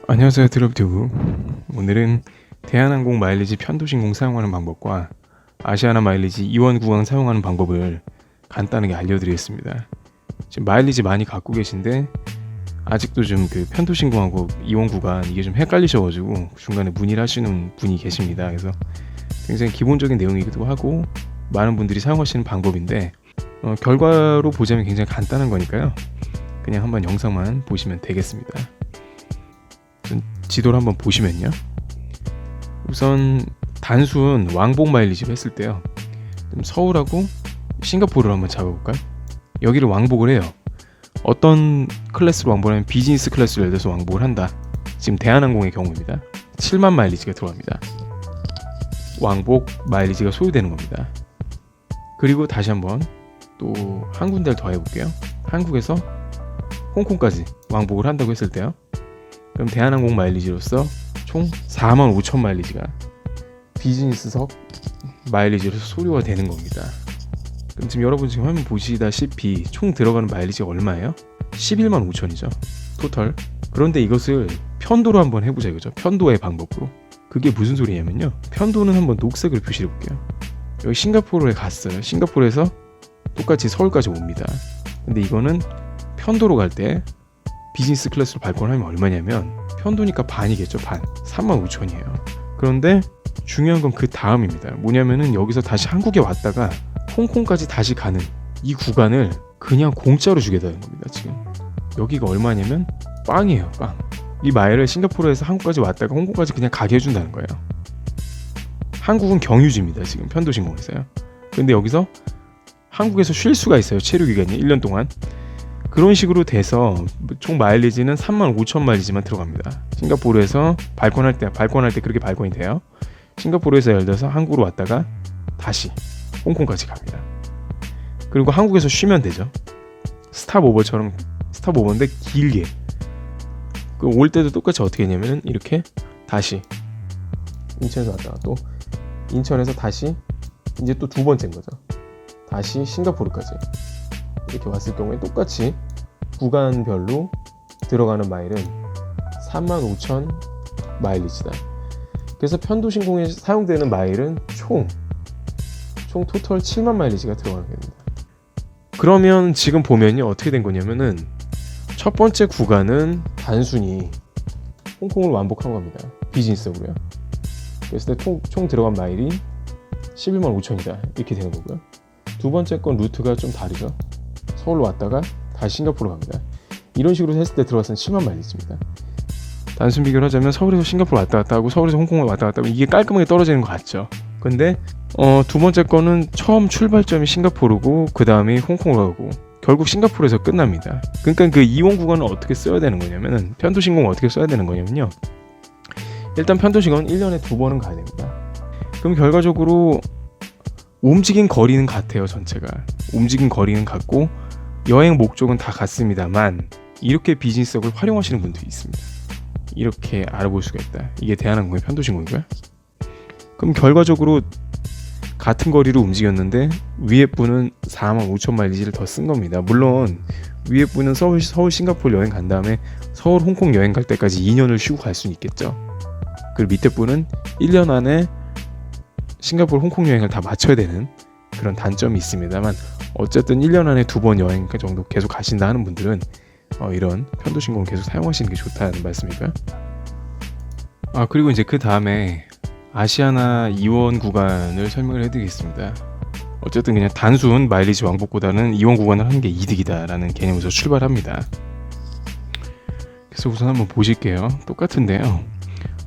안녕하세요, 드롭튜브. 오늘은 대한항공 마일리지 편도신공 사용하는 방법과 아시아나 마일리지 이원 구간 사용하는 방법을 간단하게 알려드리겠습니다. 지금 마일리지 많이 갖고 계신데 아직도 좀 그 편도신공하고 이원 구간 이게 좀 헷갈리셔가지고 중간에 문의를 하시는 분이 계십니다. 그래서 굉장히 기본적인 내용이기도 하고 많은 분들이 사용하시는 방법인데 결과로 보자면 굉장히 간단한 거니까요. 그냥 한번 영상만 보시면 되겠습니다. 지도를 한번 보시면요, 우선 단순 왕복 마일리지로 했을 때요, 좀 서울하고 싱가포르를 한번 잡아볼까요? 여기를 왕복을 해요. 어떤 클래스로 왕복을 하면 비즈니스 클래스를 예를 들어서 왕복을 한다. 지금 대한항공의 경우입니다. 7만 마일리지가 들어갑니다. 왕복 마일리지가 소요되는 겁니다. 그리고 다시 한번 또 한 군데를 더 해볼게요. 한국에서 홍콩까지 왕복을 한다고 했을 때요, 그럼 대한항공 마일리지로서 총 45,000 마일리지가 비즈니스석 마일리지로서 소요가 되는 겁니다. 그럼 지금 여러분 지금 화면 보시다시피 총 들어가는 마일리지가 얼마예요? 11만 5천이죠, 토탈. 그런데 이것을 편도로 한번 해보자 이거죠. 편도의 방법으로. 그게 무슨 소리냐면요, 편도는 한번 녹색으로 표시해 볼게요. 여기 싱가포르에 갔어요. 싱가포르에서 똑같이 서울까지 옵니다. 근데 이거는 편도로 갈 때 비즈니스 클래스로 발권하면 얼마냐면, 편도니까 반이겠죠. 반. 35,000이에요. 그런데 중요한 건 그 다음입니다. 뭐냐면은 여기서 다시 한국에 왔다가 홍콩까지 다시 가는 이 구간을 그냥 공짜로 주겠다는 겁니다. 지금 여기가 얼마냐면 빵이에요. 빵. 이 마일을 싱가포르에서 한국까지 왔다가 홍콩까지 그냥 가게 해준다는 거예요. 한국은 경유지입니다. 지금 편도신공에서요. 근데 여기서 한국에서 쉴 수가 있어요. 체류 기간이 1년 동안. 그런 식으로 돼서 총 마일리지는 35,000 마일리지만 들어갑니다. 싱가포르에서 발권할 때 그렇게 발권이 돼요. 싱가포르에서 예를 들어서 한국으로 왔다가 다시 홍콩까지 갑니다. 그리고 한국에서 쉬면 되죠. 스탑오버처럼, 스탑오버인데 길게. 올 때도 똑같이 어떻게 했냐면은 이렇게 다시 인천에서 왔다가 또 인천에서 다시 이제 또 두 번째인 거죠. 다시 싱가포르까지 이렇게 왔을 경우에 똑같이 구간별로 들어가는 마일은 35,000 마일리지다. 그래서 편도신공에 사용되는 마일은 총 토탈 7만 마일리지가 들어가는 겁니다. 그러면 지금 보면요, 어떻게 된 거냐면은 첫 번째 구간은 단순히 홍콩을 왕복한 겁니다. 비즈니스적으로요. 그랬을 때 총 들어간 마일이 11만 5천이다 이렇게 되는 거고요. 두 번째 건 루트가 좀 다르죠. 서울로 왔다가 다시 싱가포르 갑니다. 이런 식으로 했을 때 들어갔을 때 7만 마일리지입니다. 단순 비교를 하자면 서울에서 싱가포르 왔다 갔다 하고 서울에서 홍콩을 왔다 갔다 하면 이게 깔끔하게 떨어지는 것 같죠. 근데 두 번째 거는 처음 출발점이 싱가포르고 그 다음에 홍콩으로 가고 결국 싱가포르에서 끝납니다. 그러니까 그 이원 구간을 어떻게 써야 되는 거냐면은, 편도신공을 어떻게 써야 되는 거냐면요, 일단 편도신공은 1년에 2번은 가야 됩니다. 그럼 결과적으로 움직인 거리는 같아요. 전체가 움직인 거리는 같고 여행 목적은 다 같습니다만 이렇게 비즈니스석을 활용하시는 분들이 있습니다. 이렇게 알아볼 수가 있다. 이게 대한항공의 편도신공이고요. 그럼 결과적으로 같은 거리로 움직였는데 위에 분은 45,000 마일리지를 더 쓴 겁니다. 물론 위에 분은 서울 싱가포르 여행 간 다음에 서울 홍콩 여행 갈 때까지 2년을 쉬고 갈 수는 있겠죠. 그리고 밑에 분은 1년 안에 싱가포르 홍콩 여행을 다 마쳐야 되는 그런 단점이 있습니다만, 어쨌든 1년 안에 2번 여행 정도 계속 가신다 하는 분들은 이런 편도신공을 계속 사용하시는 게 좋다는 말씀이고요. 그리고 이제 그 다음에 아시아나 이원 구간을 설명을 해드리겠습니다. 어쨌든 그냥 단순 마일리지 왕복보다는 이원 구간을 하는 게 이득이다라는 개념에서 출발합니다. 그래서 우선 한번 보실게요. 똑같은데요,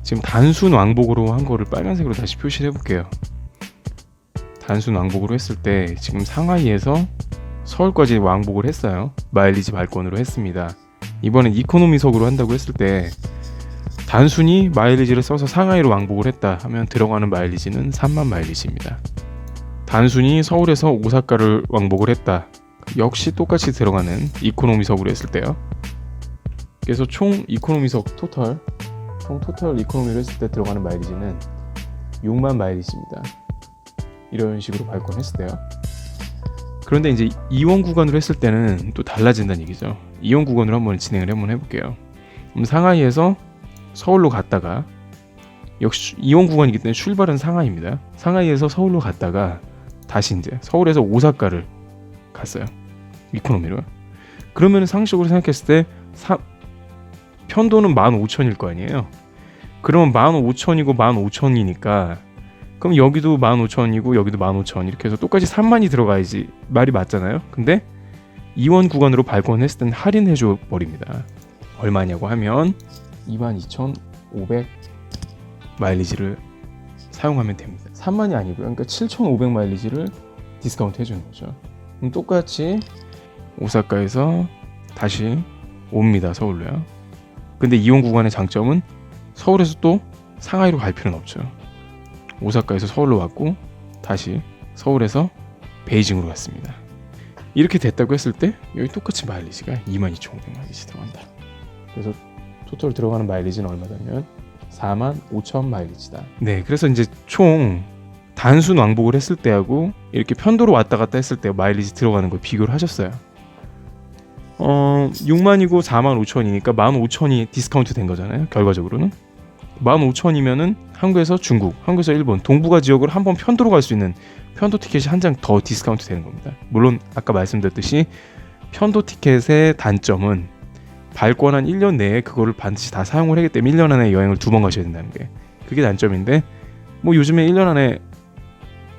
지금 단순 왕복으로 한 거를 빨간색으로 다시 표시를 해볼게요. 단순 왕복으로 했을 때 지금 상하이에서 서울까지 왕복을 했어요. 마일리지 발권으로 했습니다. 이번엔 이코노미석으로 한다고 했을 때 단순히 마일리지를 써서 상하이로 왕복을 했다 하면 들어가는 마일리지는 3만 마일리지입니다. 단순히 서울에서 오사카를 왕복을 했다, 역시 똑같이 들어가는 이코노미석으로 했을 때요. 그래서 총 이코노미석 토탈 이코노미로 했을 때 들어가는 마일리지는 6만 마일리지입니다. 이런 식으로 발권했을 때요. 그런데 이제 이원 구간으로 했을 때는 또 달라진다는 얘기죠. 이원 구간으로 한번 진행을 해볼게요. 그럼 상하이에서 서울로 갔다가 역시 이원 구간이기 때문에 출발은 상하이입니다. 상하이에서 서울로 갔다가 다시 이제 서울에서 오사카를 갔어요. 이코노미로. 그러면 상식적으로 생각했을 때 편도는 15,000일 거 아니에요. 그러면 15,000이고 15,000이니까 그럼 여기도 15,000이고 여기도 15,000 이렇게 해서 똑같이 3만이 들어가야지 말이 맞잖아요. 근데 이원 구간으로 발권했을 땐 할인해줘 버립니다. 얼마냐고 하면 22,500 마일리지를 사용하면 됩니다. 3만이 아니고요. 그러니까 7,500 마일리지를 디스카운트 해주는 거죠. 그럼 똑같이 오사카에서 다시 옵니다. 서울로요. 근데 이원 구간의 장점은 서울에서 또 상하이로 갈 필요는 없죠. 오사카에서 서울로 왔고 다시 서울에서 베이징으로 갔습니다. 이렇게 됐다고 했을 때 여기 똑같이 마일리지가 22,500 마일리지 들어간다. 그래서 토탈 들어가는 마일리지는 얼마냐면 45,000 마일리지다. 네, 그래서 이제 총 단순 왕복을 했을 때하고 이렇게 편도로 왔다 갔다 했을 때 마일리지 들어가는 걸 비교를 하셨어요. 6만이고 45,000이니까 15,000이 디스카운트 된 거잖아요. 결과적으로는 15,000이면은 한국에서 중국, 한국에서 일본, 동북아 지역을 한번 편도로 갈 수 있는 편도 티켓이 한 장 더 디스카운트 되는 겁니다. 물론 아까 말씀드렸듯이 편도 티켓의 단점은 발권한 1년 내에 그거를 반드시 다 사용을 하기 때문에 1년 안에 여행을 2번 가셔야 된다는 게 그게 단점인데 뭐 요즘에 1년 안에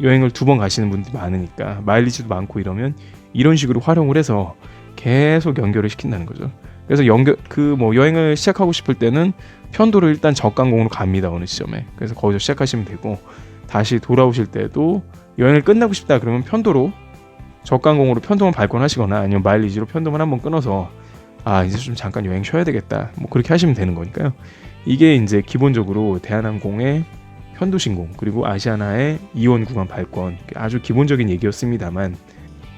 여행을 2번 가시는 분들이 많으니까 마일리지도 많고 이러면 이런 식으로 활용을 해서 계속 연결을 시킨다는 거죠. 그래서 여행을 시작하고 싶을 때는 편도로 일단 저가항공으로 갑니다. 어느 시점에. 그래서 거기서 시작하시면 되고 다시 돌아오실 때도 여행을 끝나고 싶다 그러면 편도로 저가항공으로 편도만 발권하시거나 아니면 마일리지로 편도만 한번 끊어서 이제 좀 잠깐 여행 쉬어야 되겠다. 뭐 그렇게 하시면 되는 거니까요. 이게 이제 기본적으로 대한항공의 편도 신공 그리고 아시아나의 이원 구간 발권 아주 기본적인 얘기였습니다만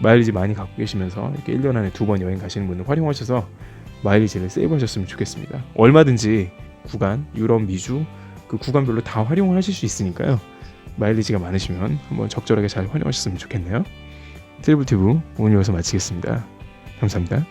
마일리지 많이 갖고 계시면서 이렇게 1년 안에 2번 여행 가시는 분들 활용하셔서 마일리지를 세이브하셨으면 좋겠습니다. 얼마든지 구간, 유럽, 미주 그 구간별로 다 활용을 하실 수 있으니까요. 마일리지가 많으시면 한번 적절하게 잘 활용하셨으면 좋겠네요. 트래블 튜브 오늘 여기서 마치겠습니다. 감사합니다.